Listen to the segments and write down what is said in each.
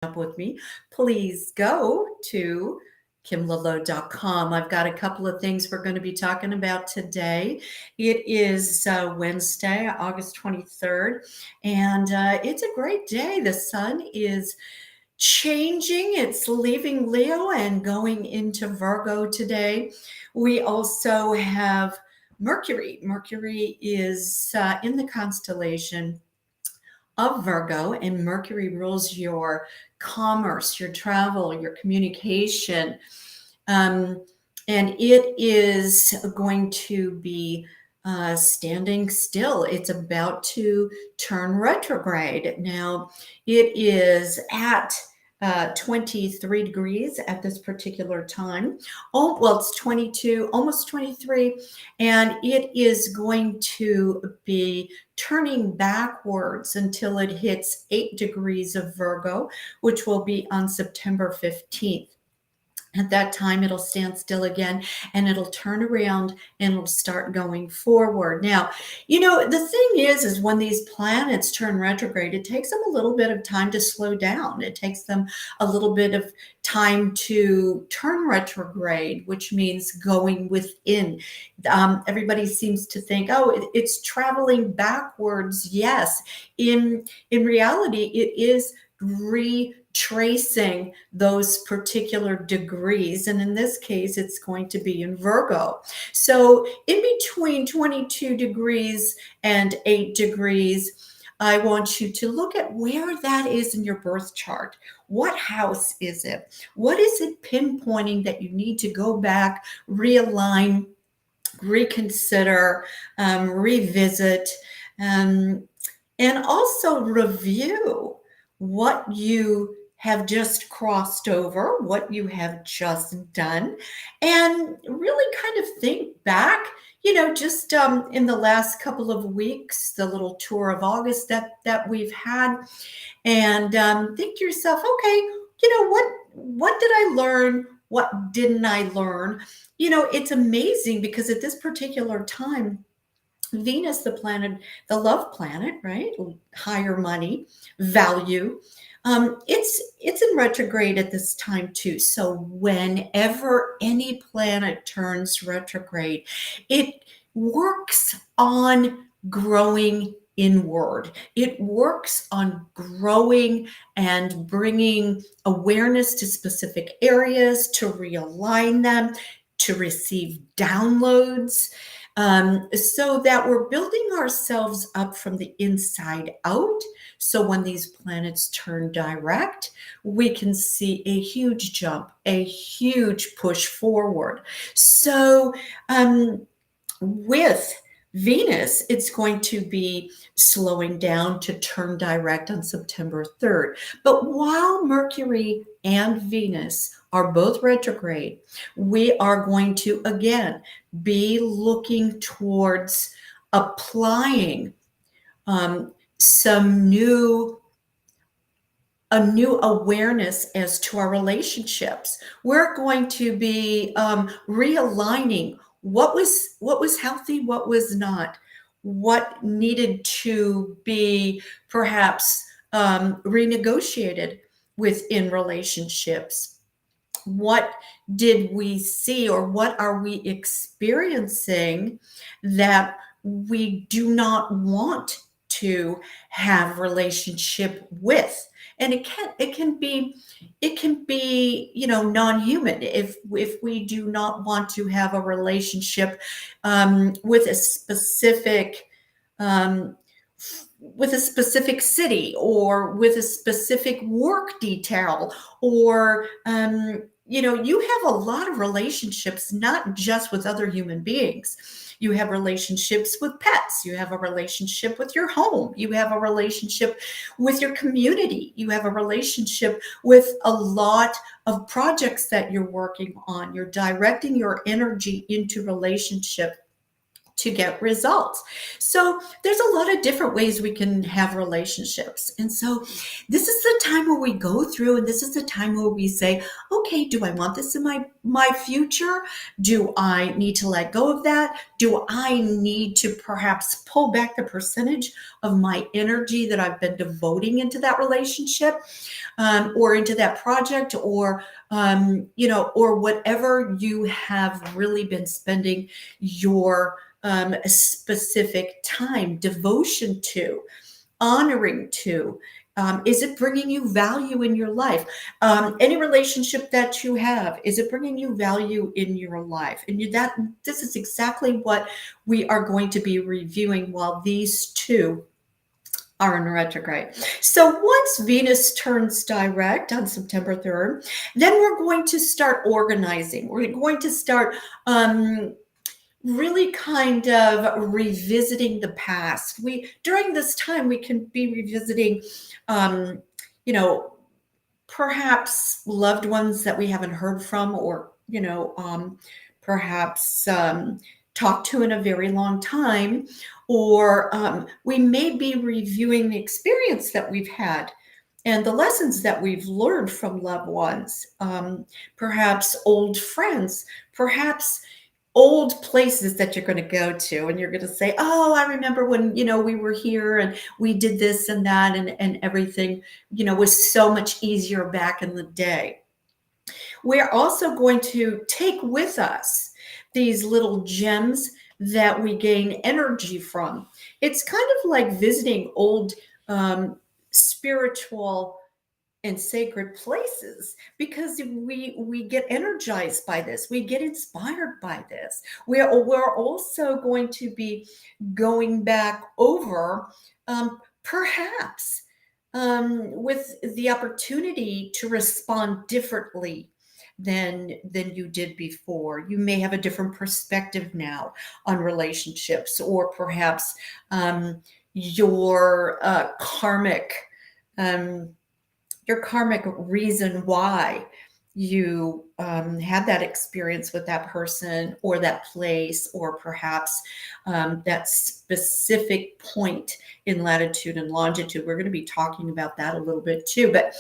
up with me, please go to kimlalowe.com. I've got a couple of things we're going to be talking about today. It is Wednesday, August 23rd, and it's a great day. The sun is changing. It's leaving Leo and going into Virgo today. We also have Mercury. Mercury is in the constellation of Virgo, and Mercury rules your commerce, your travel, your communication. And it is going to be standing still. It's about to turn retrograde. Now, it is at 23 degrees at this particular time. Oh, well, it's 22, almost 23, and it is going to be turning backwards until it hits 8 degrees of Virgo, which will be on September 15th. At that time, it'll stand still again and it'll turn around and it'll start going forward. Now, the thing is when these planets turn retrograde, it takes them a little bit of time to slow down. It takes them a little bit of time to turn retrograde, which means going within. Everybody seems to think, oh, it's traveling backwards. Yes, in reality, it is retracing those particular degrees, and in this case it's going to be in Virgo. So in between 22 degrees and 8 degrees, I want you to look at where that is in your birth chart. What house is it? What is it pinpointing that you need to go back, realign, reconsider, revisit, and also review what you have just crossed over, what you have just done, and really kind of think back, just in the last couple of weeks, the little tour of August that we've had, and think to yourself, okay, what did I learn? What didn't I learn? It's amazing because at this particular time, Venus, the planet, the love planet, right? Higher money, value. It's in retrograde at this time too. So whenever any planet turns retrograde, it works on growing inward. It works on growing and bringing awareness to specific areas, to realign them, to receive downloads. So that we're building ourselves up from the inside out. So when these planets turn direct, we can see a huge jump, a huge push forward. So with Venus, it's going to be slowing down to turn direct on September 3rd. But while Mercury and Venus are both retrograde, we are going to, again, be looking towards applying a new awareness as to our relationships. We're going to be realigning what was healthy, what was not, what needed to be perhaps renegotiated within relationships. What did we see, or what are we experiencing that we do not want to have relationship with? And it can be non-human if we do not want to have a relationship with a specific city, or with a specific work detail, or you have a lot of relationships, not just with other human beings. You have relationships with pets. You have a relationship with your home. You have a relationship with your community. You have a relationship with a lot of projects that you're working on. You're directing your energy into relationship to get results. So there's a lot of different ways we can have relationships. And so this is the time where we go through, and this is the time where we say, okay, do I want this in my future? Do I need to let go of that? Do I need to perhaps pull back the percentage of my energy that I've been devoting into that relationship, or into that project, or or whatever you have really been spending your specific time, devotion to, honoring to? Is it bringing you value in your life? Any relationship that you have, is it bringing you value in your life? And this is exactly what we are going to be reviewing while these two are in retrograde. So once Venus turns direct on September 3rd, then we're going to start organizing. We're going to start really kind of revisiting the past. During this time, we can be revisiting, you know, perhaps loved ones that we haven't heard from, or perhaps talked to in a very long time, or we may be reviewing the experience that we've had and the lessons that we've learned from loved ones, perhaps old friends, perhaps old places that you're going to go to, and you're going to say, oh, I remember when we were here and we did this and that, and everything was so much easier back in the day. We're also going to take with us these little gems that we gain energy from. It's kind of like visiting old spiritual and sacred places, because we get energized by this, we get inspired by this. We're also going to be going back over, perhaps with the opportunity to respond differently than you did before. You may have a different perspective now on relationships, or perhaps your karmic reason why you had that experience with that person or that place, or perhaps that specific point in latitude and longitude. We're going to be talking about that a little bit too. But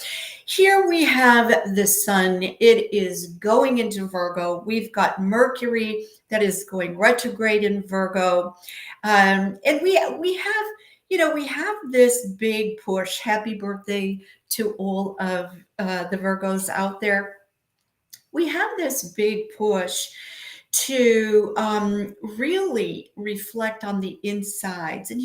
here we have the sun. It is going into Virgo. We've got Mercury that is going retrograde in Virgo. And we have this big push. Happy birthday to all of the Virgos out there. We have this big push to really reflect on the insides. And,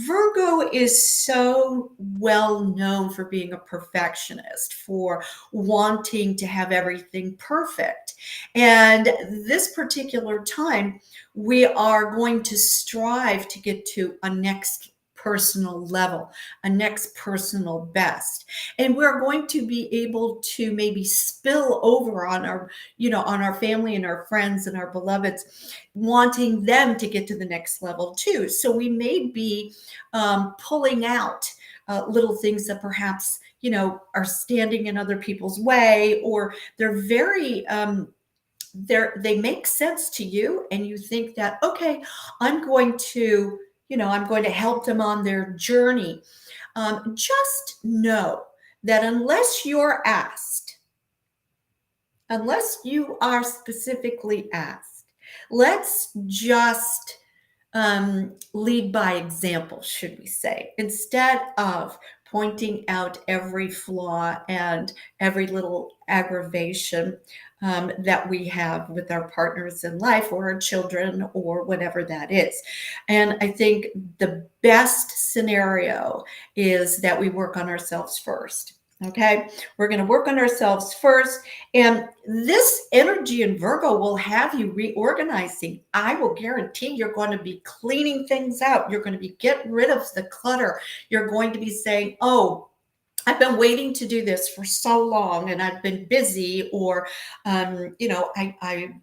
Virgo is so well known for being a perfectionist, for wanting to have everything perfect. And this particular time, we are going to strive to get to a next personal level, a next personal best. And we're going to be able to maybe spill over on our family and our friends and our beloveds, wanting them to get to the next level too. So we may be pulling out little things that perhaps, are standing in other people's way, or they're very, they make sense to you, and you think that, okay, I'm going to help them on their journey. Just know that unless you're asked, unless you are specifically asked, let's just lead by example, should we say, instead of pointing out every flaw and every little aggravation that we have with our partners in life, or our children, or whatever that is. And I think the best scenario is that we work on ourselves first. Okay, we're going to work on ourselves first. And this energy in Virgo will have you reorganizing. I will guarantee you're going to be cleaning things out. You're going to be getting rid of the clutter. You're going to be saying, oh, I've been waiting to do this for so long, and I've been busy, or, I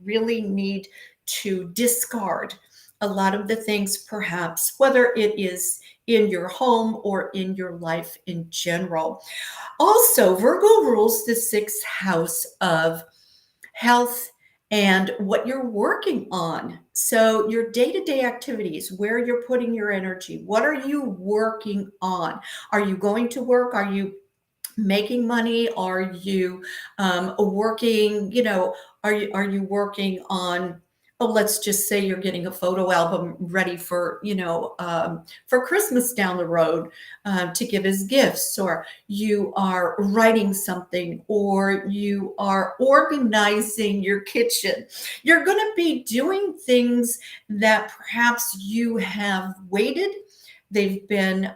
really need to discard a lot of the things, perhaps, whether it is in your home or in your life in general. Also, Virgo rules the sixth house of health and what you're working on. So your day-to-day activities, where you're putting your energy, what are you working on? Are you going to work? Are you making money? Are you working, are you working on, oh, let's just say you're getting a photo album ready for, for Christmas down the road, to give as gifts, or you are writing something, or you are organizing your kitchen. You're going to be doing things that perhaps you have waited. They've been,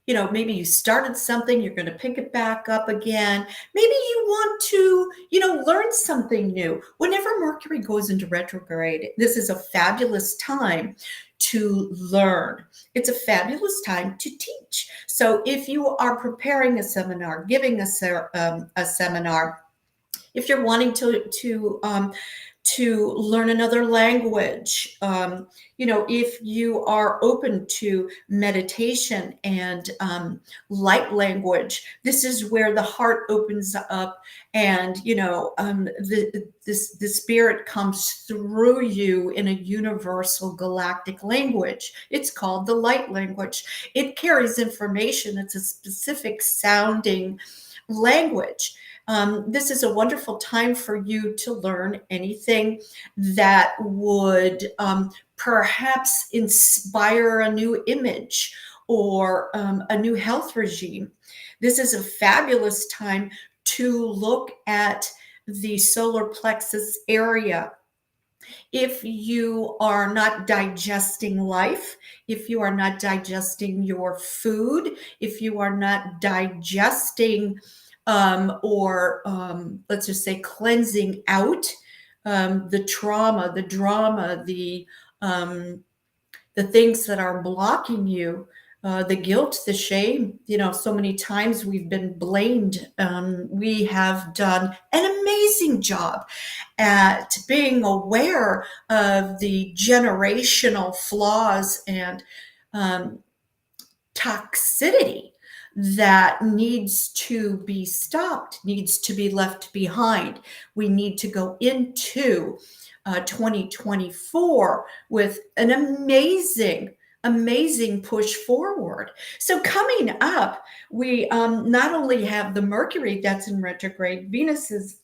maybe you started something, you're going to pick it back up again. Maybe you want to, learn something new. Whenever Mercury goes into retrograde, this is a fabulous time to learn. It's a fabulous time to teach. So if you are preparing a seminar, giving a seminar, if you're wanting to learn another language, if you are open to meditation and light language, this is where the heart opens up, and the spirit comes through you in a universal galactic language. It's called the light language. It carries information. It's a specific sounding language. This is a wonderful time for you to learn anything that would perhaps inspire a new image, or a new health regime. This is a fabulous time to look at the solar plexus area. If you are not digesting life, if you are not digesting your food, if you are not digesting, or let's just say cleansing out the trauma, the drama, the things that are blocking you, the guilt, the shame. So many times we've been blamed. We have done an amazing job at being aware of the generational flaws and um, toxicity that needs to be stopped, needs to be left behind. We need to go into 2024 with an amazing push forward. So coming up, we not only have the Mercury that's in retrograde, Venus is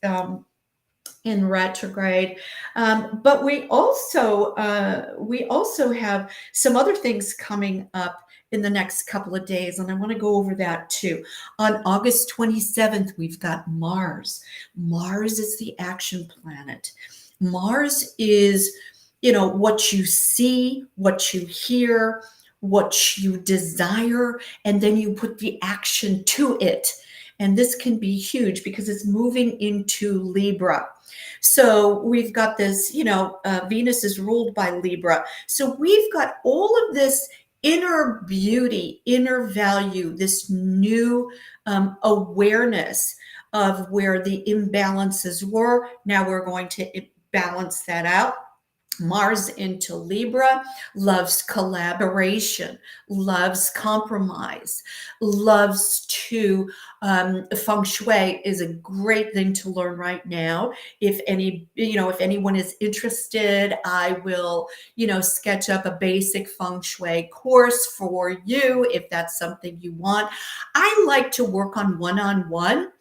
in retrograde, but we also have some other things coming up in the next couple of days, and I want to go over that too. On August 27th, we've got Mars. Mars is the action planet. Mars is, what you see, what you hear, what you desire, and then you put the action to it. And this can be huge because it's moving into Libra. So we've got this, Venus is ruled by Libra. So we've got all of this inner beauty, inner value, this new awareness of where the imbalances were. Now we're going to balance that out. Mars into Libra loves collaboration, loves compromise, loves to, Feng Shui is a great thing to learn right now. If anyone is interested, I will, sketch up a basic Feng Shui course for you if that's something you want. I like to work on one-on-one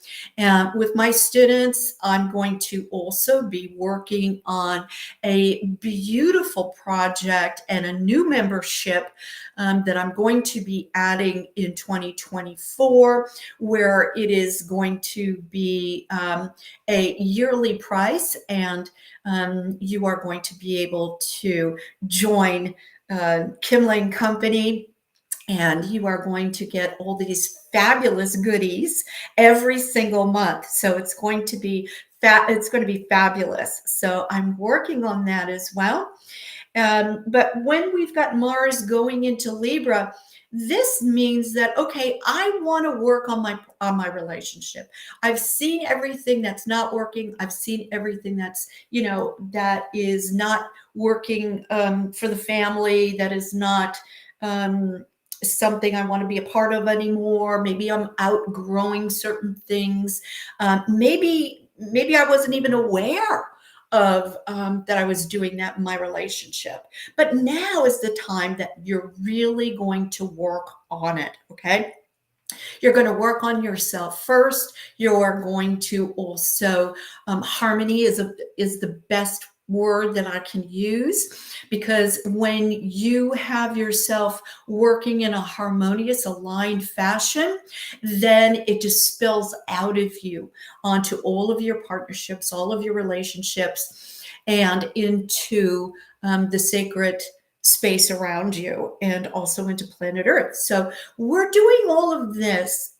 with my students. I'm going to also be working on a beautiful project and a new membership that I'm going to be adding in 2024, where it is going to be a yearly price, and you are going to be able to join Kimla and Company, and you are going to get all these fabulous goodies every single month. So it's going to be fabulous. So I'm working on that as well. But when we've got Mars going into Libra, this means that, okay, I want to work on my relationship. I've seen everything that's not working. I've seen everything that's, that is not working for the family, that is not something I want to be a part of anymore. Maybe I'm outgrowing certain things. Maybe I wasn't even aware that I was doing that in my relationship. But now is the time that you're really going to work on it. Okay. You're going to work on yourself first. You're going to also harmony is the best word that I can use, because when you have yourself working in a harmonious, aligned fashion, then it just spills out of you onto all of your partnerships, all of your relationships, and into the sacred space around you, and also into planet Earth. So we're doing all of this.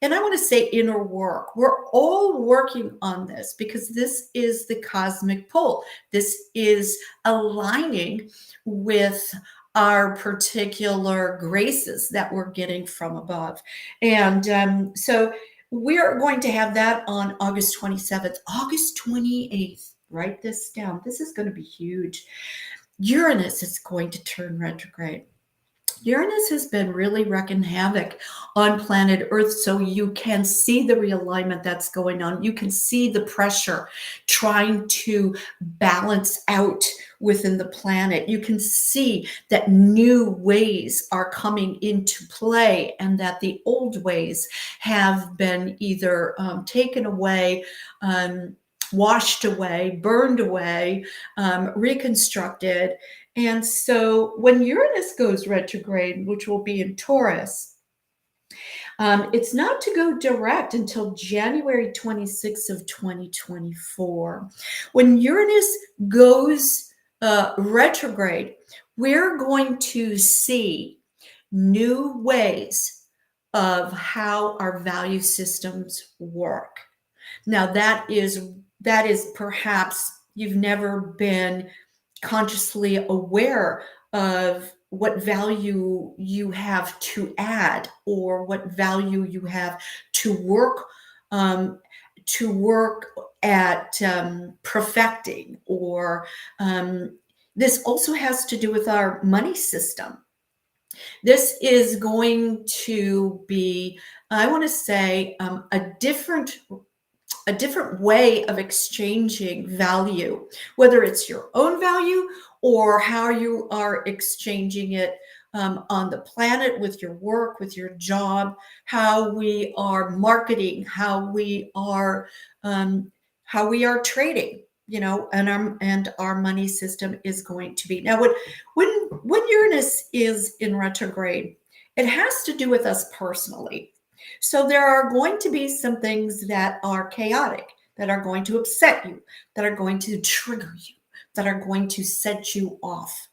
And I want to say inner work. We're all working on this because this is the cosmic pull. This is aligning with our particular graces that we're getting from above. And so we're going to have that on August 27th, August 28th. Write this down. This is going to be huge. Uranus is going to turn retrograde. Uranus has been really wreaking havoc on planet Earth, so you can see the realignment that's going on. You can see the pressure trying to balance out within the planet. You can see that new ways are coming into play, and that the old ways have been either taken away, washed away, burned away, reconstructed. And so when Uranus goes retrograde, which will be in Taurus, it's not to go direct until January 26th of 2024. When Uranus goes retrograde, we're going to see new ways of how our value systems work. Now that is perhaps you've never been consciously aware of what value you have to add, or what value you have to work at perfecting, or this also has to do with our money system. This is going to be, I want to say, a different way of exchanging value, whether it's your own value or how you are exchanging it on the planet, with your work, with your job, how we are marketing, how we are trading, and our money system is going to be. Now, when Uranus is in retrograde, it has to do with us personally. So there are going to be some things that are chaotic, that are going to upset you, that are going to trigger you, that are going to set you off.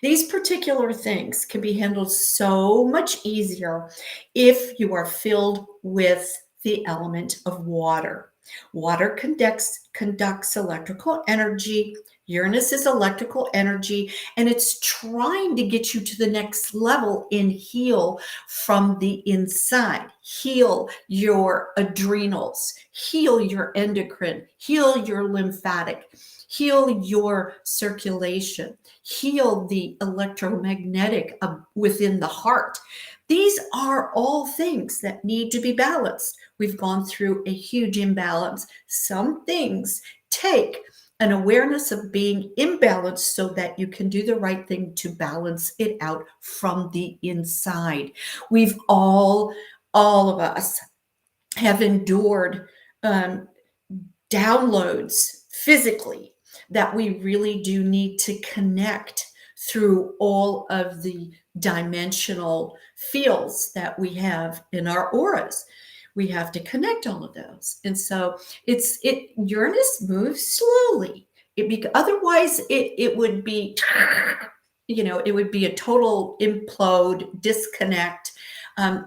These particular things can be handled so much easier if you are filled with the element of water. Water conducts electrical energy. Uranus is electrical energy, and it's trying to get you to the next level in heal from the inside. Heal your adrenals, heal your endocrine, heal your lymphatic, heal your circulation, heal the electromagnetic within the heart. These are all things that need to be balanced. We've gone through a huge imbalance. Some things take an awareness of being imbalanced so that you can do the right thing to balance it out from the inside. We've all of us have endured downloads physically that we really do need to connect through all of the dimensional fields that we have in our auras. We have to connect all of those. And so Uranus moves slowly. Otherwise it would be, it would be a total implode, disconnect,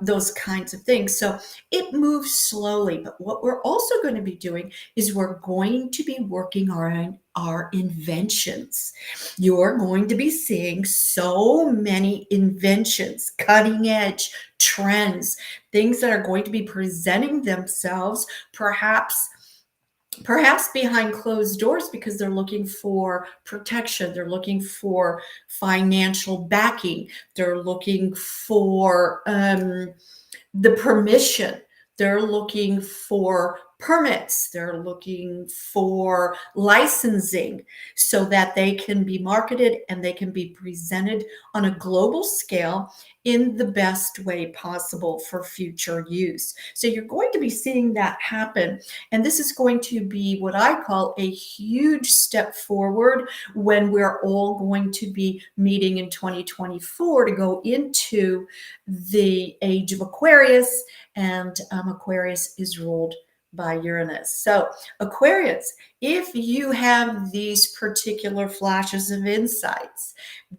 those kinds of things. So it moves slowly. But what we're also going to be doing is we're going to be working on our inventions. You're going to be seeing so many inventions, cutting edge trends, things that are going to be presenting themselves, perhaps behind closed doors, because they're looking for protection. They're looking for financial backing. They're looking for the permission. They're looking for permits. They're looking for licensing so that they can be marketed and they can be presented on a global scale in the best way possible for future use. So you're going to be seeing that happen. And this is going to be what I call a huge step forward when we're all going to be meeting in 2024 to go into the age of Aquarius. And Aquarius is ruled by Uranus. So Aquarius, if you have these particular flashes of insights,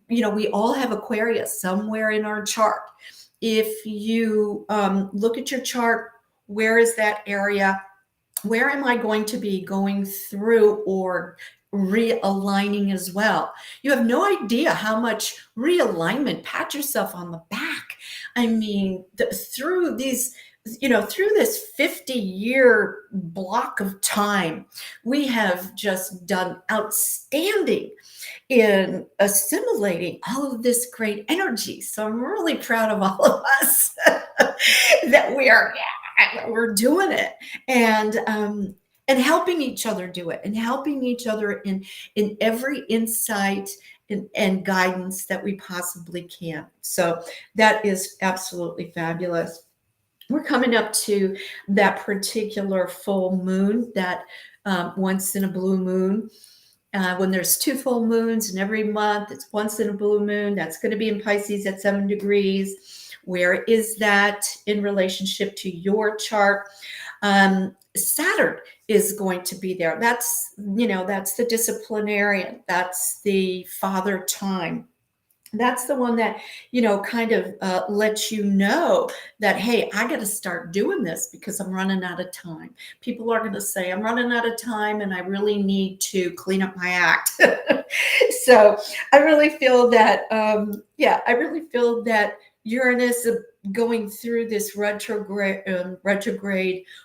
we all have Aquarius somewhere in our chart. If you look at your chart, where is that area? Where am I going to be going through or realigning as well? You have no idea how much realignment. Pat yourself on the back. I mean, through these, through this 50-year block of time, we have just done outstanding in assimilating all of this great energy. So I'm really proud of all of us that we're doing it, and helping each other do it, and helping each other in every insight and guidance that we possibly can. So that is absolutely fabulous. We're coming up to that particular full moon, that once in a blue moon. When there's 2 full moons in every month, it's once in a blue moon. That's going to be in Pisces at 7 degrees. Where is that in relationship to your chart? Saturn is going to be there. That's the disciplinarian. That's the father time. That's the one that, kind of lets you know that, hey, I got to start doing this because I'm running out of time. People are going to say, I'm running out of time and I really need to clean up my act. So I really feel that, Uranus going through this retrograde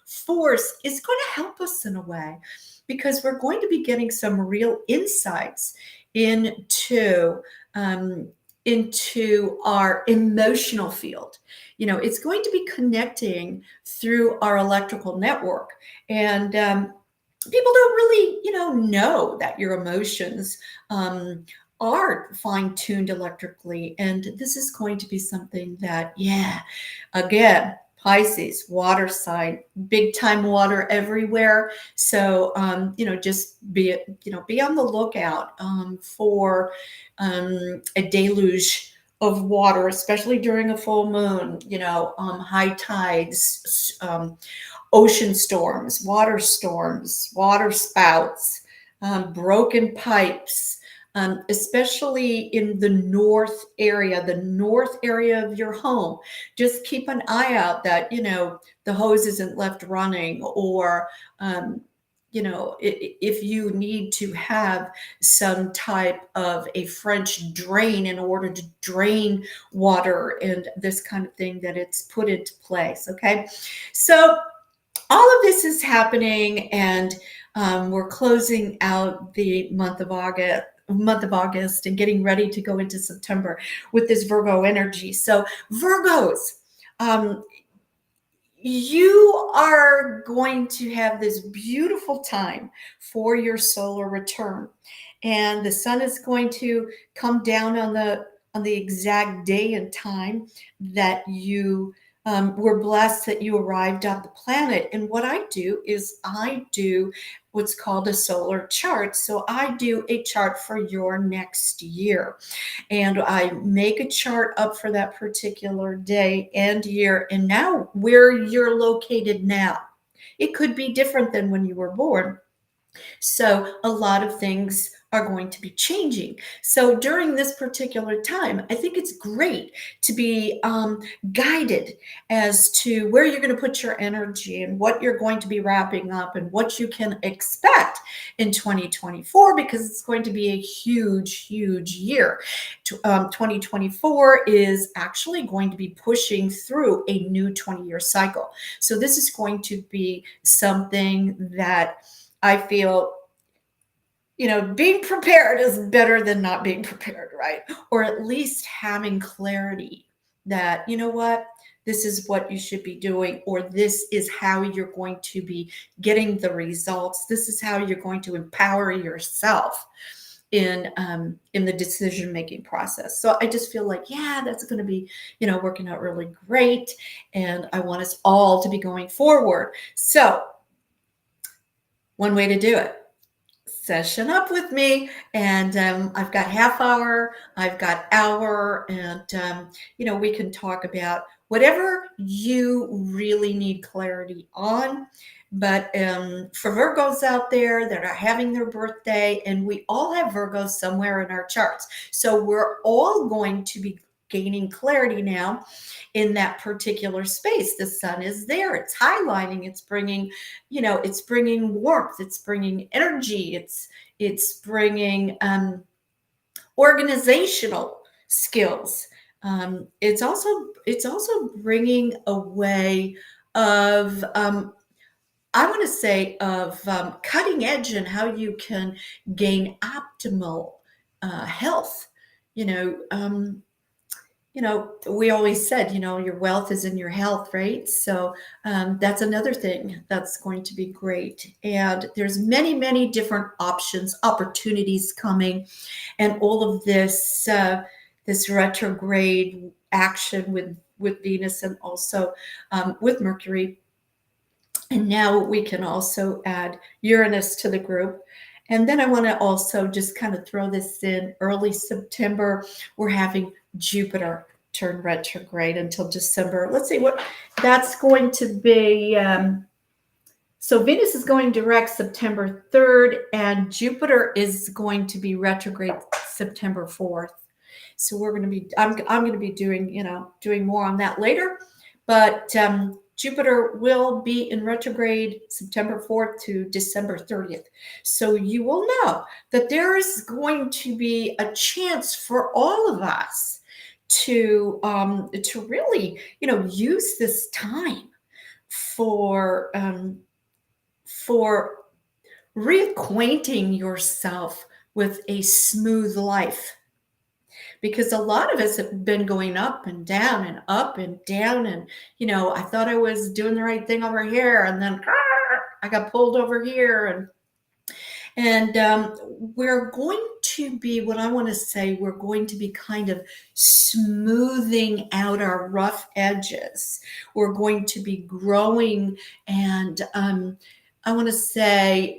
force is going to help us in a way, because we're going to be getting some real insights into our emotional field. It's going to be connecting through our electrical network, and people don't really, know that your emotions are fine-tuned electrically, and this is going to be something that, again, Pisces, water sign, big time water everywhere. So, just be on the lookout for a deluge of water, especially during a full moon, high tides, ocean storms, water spouts, broken pipes, especially in the north area of your home. Just keep an eye out that, the hose isn't left running, or, if you need to have some type of a French drain in order to drain water and this kind of thing, that it's put into place. Okay. So all of this is happening, and we're closing out the month of August and getting ready to go into September with this Virgo energy. So Virgos, you are going to have this beautiful time for your solar return, and the sun is going to come down on the exact day and time that you we're blessed that you arrived on the planet. And what I do is I do what's called a solar chart. So I do a chart for your next year, and I make a chart up for that particular day and year, and now where you're located now. It could be different than when you were born. So a lot of things are going to be changing. So during this particular time, I think it's great to be guided as to where you're going to put your energy and what you're going to be wrapping up and what you can expect in 2024, because it's going to be a huge, huge year. 2024 is actually going to be pushing through a new 20-year cycle. So this is going to be something that I feel, being prepared is better than not being prepared, right? Or at least having clarity that, you know what, this is what you should be doing, or this is how you're going to be getting the results. This is how you're going to empower yourself in the decision making process. So I just feel like, yeah, that's going to be, working out really great, and I want us all to be going forward. So one way to do it, session up with me, and I've got half hour, I've got hour, and we can talk about whatever you really need clarity on. But for Virgos out there that are having their birthday, and we all have Virgos somewhere in our charts, so we're all going to be gaining clarity now in that particular space. The sun is there, it's highlighting, it's bringing, it's bringing warmth, it's bringing energy, it's bringing organizational skills. It's also bringing a way of I want to say of cutting edge and how you can gain optimal health. You know, um, we always said, your wealth is in your health, right? So that's another thing that's going to be great. And there's many, many different opportunities coming, and all of this this retrograde action with Venus, and also with Mercury. And now we can also add Uranus to the group. And then I want to also just kind of throw this in early September. We're having Jupiter turn retrograde until December. Let's see what that's going to be. So Venus is going direct September 3rd, and Jupiter is going to be retrograde September 4th. So we're going to be, I'm going to be doing more on that later. But Jupiter will be in retrograde September 4th to December 30th. So you will know that there is going to be a chance for all of us to really, use this time for reacquainting yourself with a smooth life. Because a lot of us have been going up and down and up and down. And, I thought I was doing the right thing over here, and then I got pulled over here. And we're going to be, what I want to say, we're going to be kind of smoothing out our rough edges. We're going to be growing, and I want to say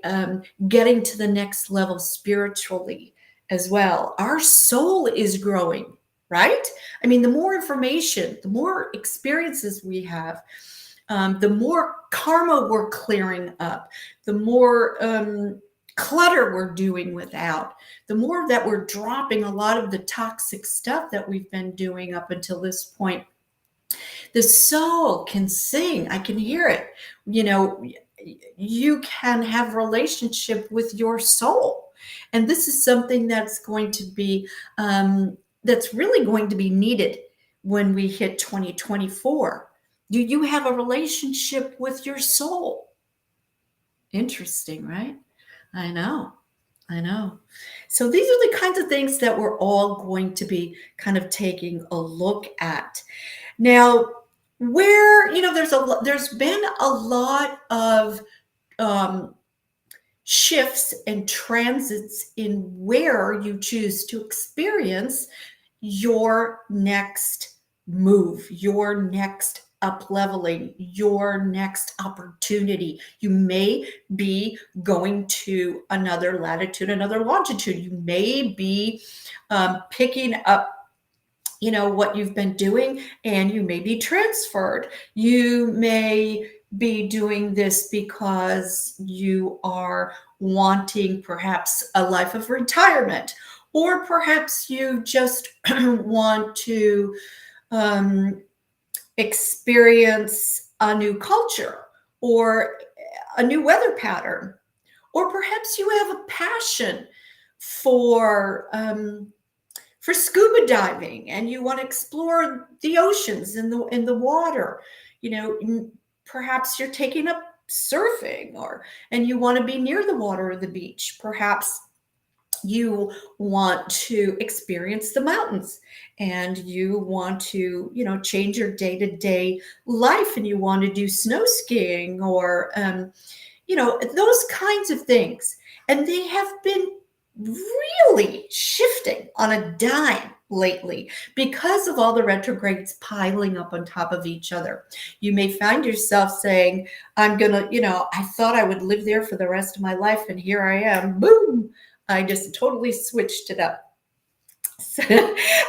getting to the next level spiritually as well. Our soul is growing, right? I mean, the more information, the more experiences we have, the more karma we're clearing up, the more clutter we're doing without, the more that we're dropping a lot of the toxic stuff that we've been doing up until this point. The soul can sing. I can hear it. You can have a relationship with your soul. And this is something that's going to be, that's really going to be needed when we hit 2024. Do you have a relationship with your soul? Interesting, right? I know. So these are the kinds of things that we're all going to be kind of taking a look at. Now, where, there's been a lot of shifts and transits in where you choose to experience your next move, your next up leveling, your next opportunity. You may be going to another latitude, another longitude. You may be picking up what you've been doing, and you may be transferred. You may be doing this because you are wanting perhaps a life of retirement, or perhaps you just want to experience a new culture or a new weather pattern, or perhaps you have a passion for scuba diving, and you want to explore the oceans in the water. Perhaps you're taking up surfing, and you want to be near the water or the beach. Perhaps You want to experience the mountains, and you want to, change your day-to-day life, and you want to do snow skiing, or those kinds of things. And they have been really shifting on a dime lately because of all the retrogrades piling up on top of each other. You may find yourself saying, I'm going to, I thought I would live there for the rest of my life, and here I am. Boom. I just totally switched it up. So,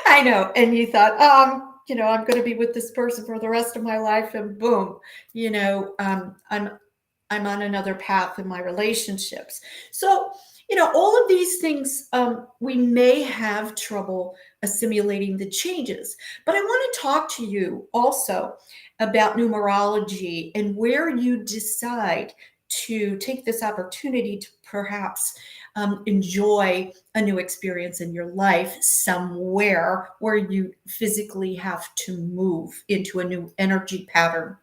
I know. And you thought, I'm going to be with this person for the rest of my life, and boom, I'm on another path in my relationships. So, all of these things, we may have trouble assimilating the changes. But I want to talk to you also about numerology and where you decide to take this opportunity to perhaps enjoy a new experience in your life somewhere where you physically have to move into a new energy pattern.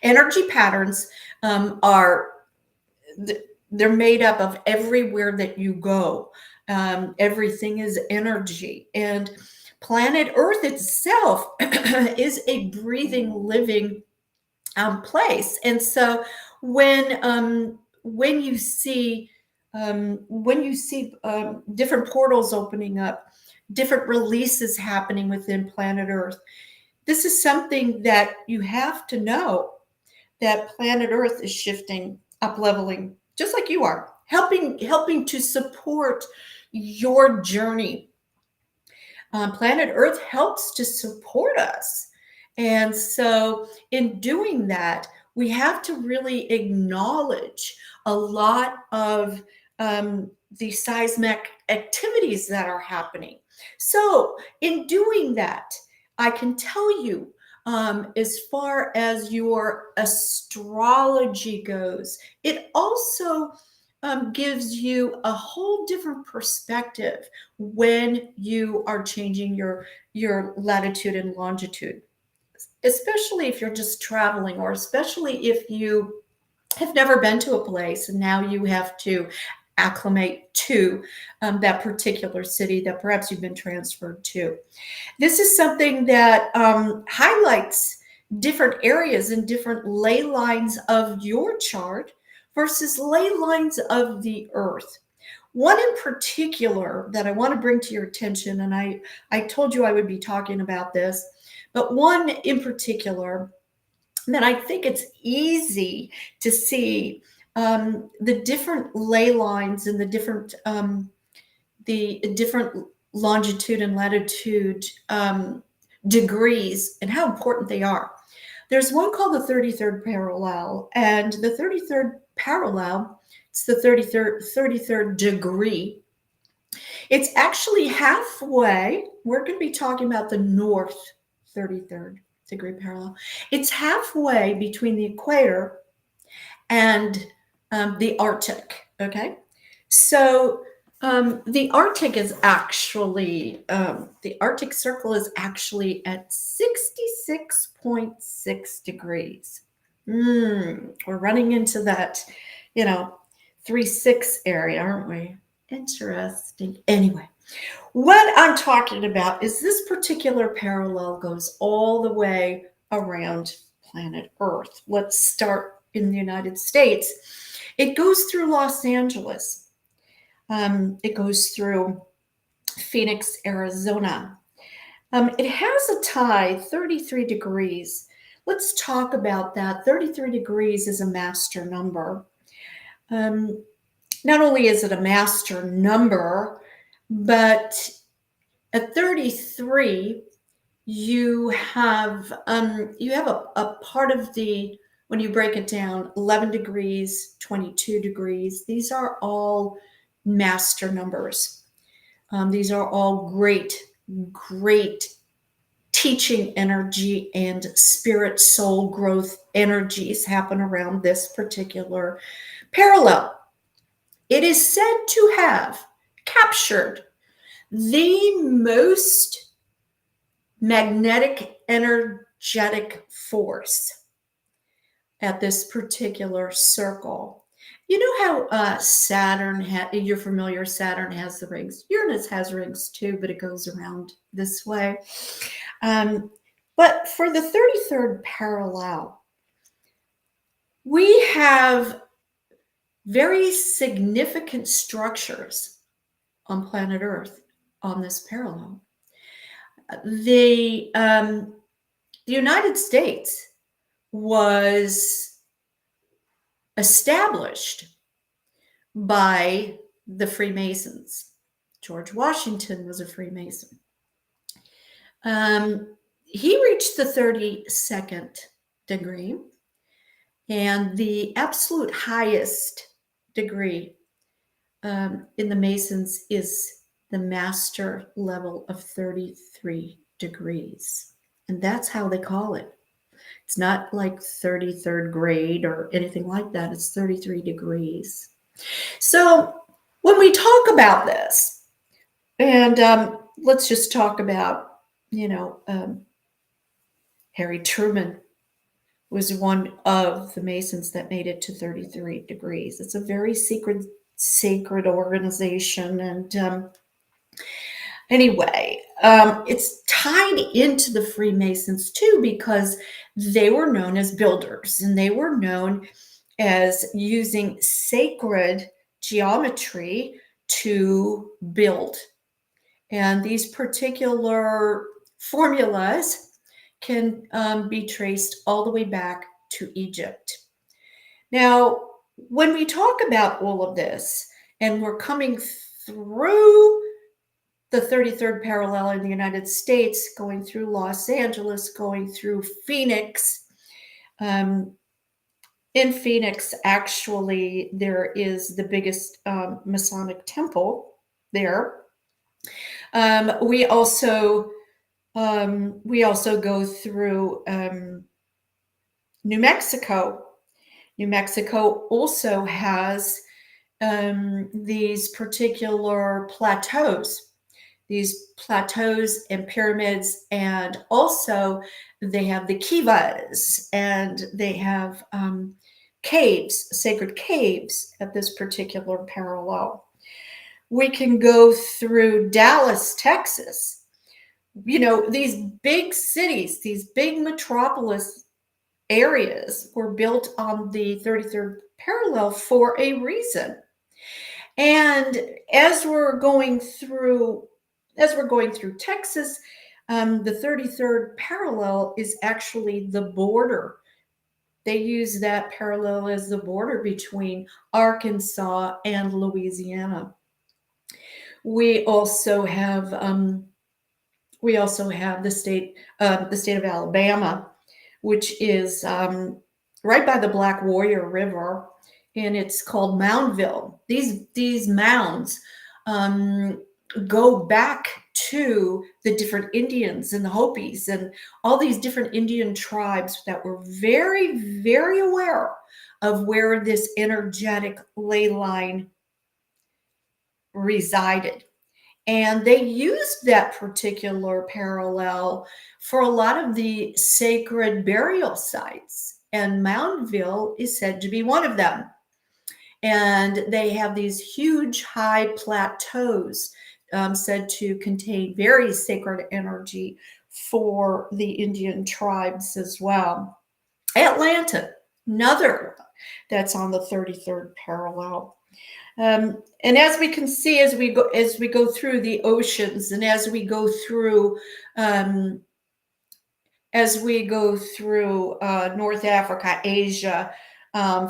Energy patterns are they're made up of everywhere that you go. Everything is energy, and planet Earth itself is a breathing, living place. And so when you see different portals opening up, different releases happening within planet Earth, this is something that you have to know, that planet Earth is shifting, up leveling, just like you are, helping to support your journey. Planet Earth helps to support us. And so in doing that, we have to really acknowledge a lot of the seismic activities that are happening. So in doing that, I can tell you, as far as your astrology goes, it also gives you a whole different perspective when you are changing your latitude and longitude, especially if you're just traveling, or especially if you have never been to a place and now you have to acclimate to that particular city that perhaps you've been transferred to. This is something that highlights different areas and different ley lines of your chart versus ley lines of the earth. One in particular that I want to bring to your attention, and I told you I would be talking about this, but one in particular that I think it's easy to see the different ley lines and the different longitude and latitude degrees and how important they are. There's one called the 33rd parallel, and the 33rd parallel, it's the 33rd degree. It's actually halfway. We're going to be talking about the north 33rd degree parallel. It's halfway between the equator and the Arctic. Okay, so the Arctic is actually the Arctic Circle is actually at 66.6 degrees. We're running into that, 3-6 area, aren't we? Interesting. Anyway, what I'm talking about is this particular parallel goes all the way around planet Earth. Let's start in the United States. It goes through Los Angeles. It goes through Phoenix, Arizona. It has a tie, 33 degrees. Let's talk about that. 33 degrees is a master number. Not only is it a master number, but at 33, you have a part of the, when you break it down, 11 degrees, 22 degrees. These are all master numbers. These are all great teaching energy and spirit soul growth energies happen around this particular parallel. It is said to have captured the most magnetic energetic force at this particular circle. You know how you're familiar, Saturn has the rings. Uranus has rings too, but it goes around this way. Um, but for the 33rd parallel, we have very significant structures on planet Earth on this parallel. The United States was established by the Freemasons. George Washington was a Freemason. He reached the 32nd degree, and the absolute highest degree in the Masons is the master level of 33 degrees. And that's how they call it. It's not like 33rd grade or anything like that. It's 33 degrees. So when we talk about this, and let's just talk about, Harry Truman was one of the Masons that made it to 33 degrees. It's a very sacred organization. And anyway, it's tied into the Freemasons too, because they were known as builders, and they were known as using sacred geometry to build. And these particular formulas can be traced all the way back to Egypt. Now, when we talk about all of this, and we're coming through the 33rd parallel in the United States, going through Los Angeles, going through Phoenix. In Phoenix, actually, there is the biggest Masonic temple there. We also go through New Mexico. New Mexico also has these particular plateaus and pyramids, and also they have the kivas, and they have caves, sacred caves at this particular parallel. We can go through Dallas, Texas. These big cities, these big metropolis areas were built on the 33rd parallel for a reason. And as we're going through Texas, the 33rd parallel is actually the border. They use that parallel as the border between Arkansas and Louisiana. We also have the state of Alabama, which is right by the Black Warrior River, and it's called Moundville. These mounds go back to the different Indians and the Hopis and all these different Indian tribes that were very, very aware of where this energetic ley line resided. And they used that particular parallel for a lot of the sacred burial sites. And Moundville is said to be one of them. And they have these huge high plateaus said to contain very sacred energy for the Indian tribes as well. Atlanta, another one that's on the 33rd parallel. And as we can see, as we go through the oceans, and as we go through North Africa, Asia,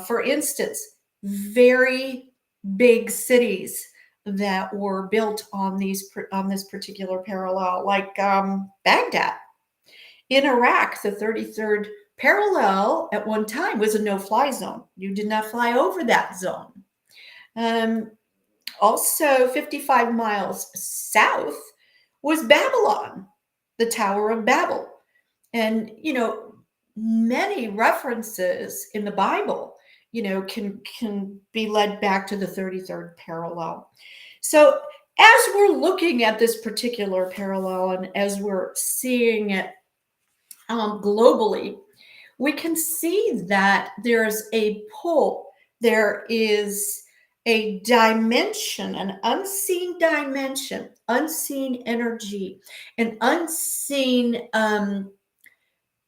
for instance, very big cities that were built on this particular parallel, like Baghdad. In Iraq, the 33rd parallel at one time was a no-fly zone. You did not fly over that zone. Also, 55 miles south was Babylon, the Tower of Babel. And, many references in the Bible, can be led back to the 33rd parallel. So as we're looking at this particular parallel, and as we're seeing it globally, we can see that there's a pull. there is a dimension, an unseen dimension, unseen energy, an unseen,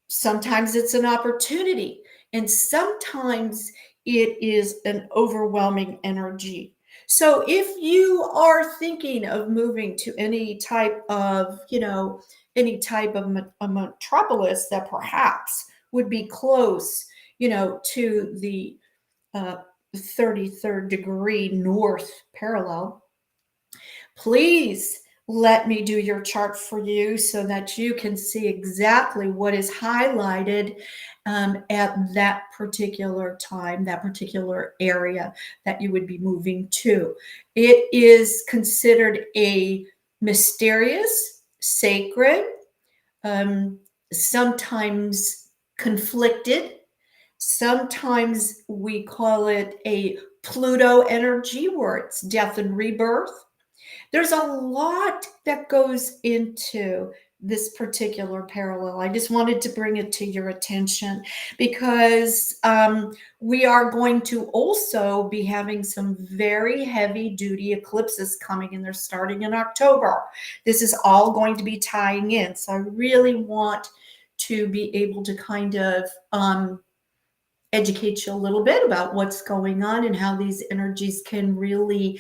sometimes it's an opportunity, and sometimes it is an overwhelming energy. So if you are thinking of moving to any type of, any type of a metropolis that perhaps would be close, to the uh, 33rd degree north parallel, please let me do your chart for you so that you can see exactly what is highlighted at that particular time, that particular area that you would be moving to. It is considered a mysterious, sacred, sometimes conflicted. Sometimes we call it a Pluto energy where it's death and rebirth. There's a lot that goes into this particular parallel. I just wanted to bring it to your attention because we are going to also be having some very heavy duty eclipses coming, and they're starting in October. This is all going to be tying in. So I really want to be able to kind of educate you a little bit about what's going on and how these energies can really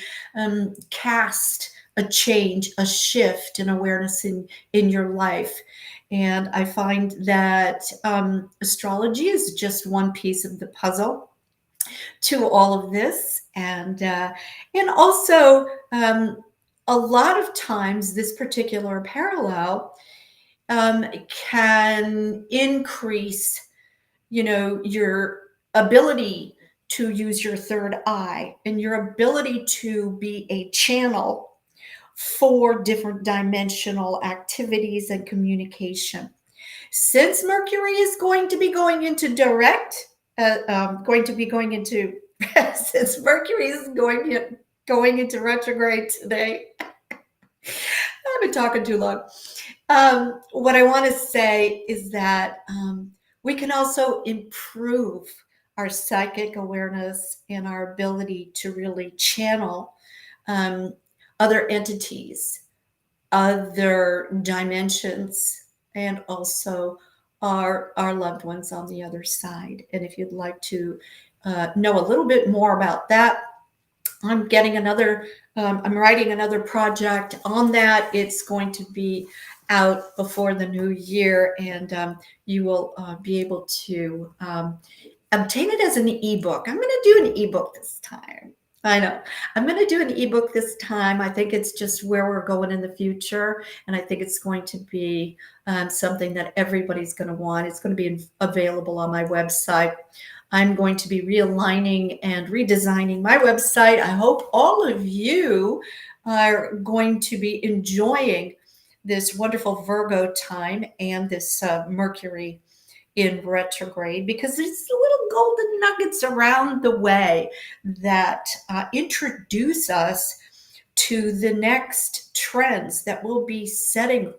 cast a change, a shift in awareness in your life. And I find that astrology is just one piece of the puzzle to all of this, and also a lot of times this particular parallel can increase your ability to use your third eye and your ability to be a channel for different dimensional activities and communication. Since Mercury is going to be going into since Mercury is going into retrograde today, I've been talking too long. What I want to say is that we can also improve our psychic awareness and our ability to really channel other entities, other dimensions, and also our loved ones on the other side. And if you'd like to know a little bit more about that, I'm writing another project on that. It's going to be out before the new year, and you will be able to obtain it as an ebook. I'm going to do an ebook this time. I know. I'm going to do an ebook this time. I think it's just where we're going in the future, and I think it's going to be something that everybody's going to want. It's going to be available on my website. I'm going to be realigning and redesigning my website. I hope all of you are going to be enjoying this wonderful Virgo time and this Mercury in retrograde, because there's little golden nuggets around the way that introduce us to the next trends that we'll be setting,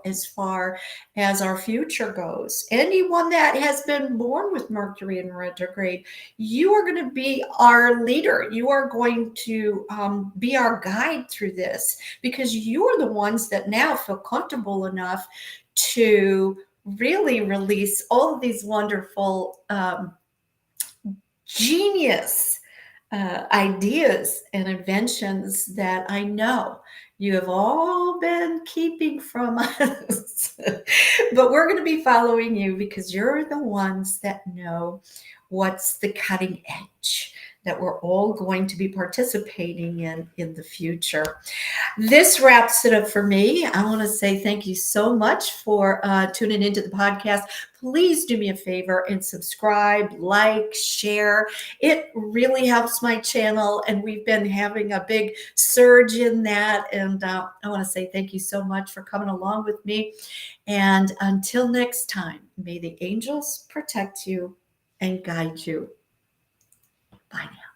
as far as our future goes. Anyone that has been born with Mercury in retrograde, you are going to be our leader. You are going to be our guide through this, because you are the ones that now feel comfortable enough to really release all of these wonderful genius ideas and inventions that I know you have all been keeping from us. But we're going to be following you because you're the ones that know what's the cutting edge that we're all going to be participating in the future. This wraps it up for me. I want to say thank you so much for tuning into the podcast. Please do me a favor and subscribe, like, share. It really helps my channel, and we've been having a big surge in that. And I want to say thank you so much for coming along with me. And until next time, may the angels protect you and guide you. Bye now.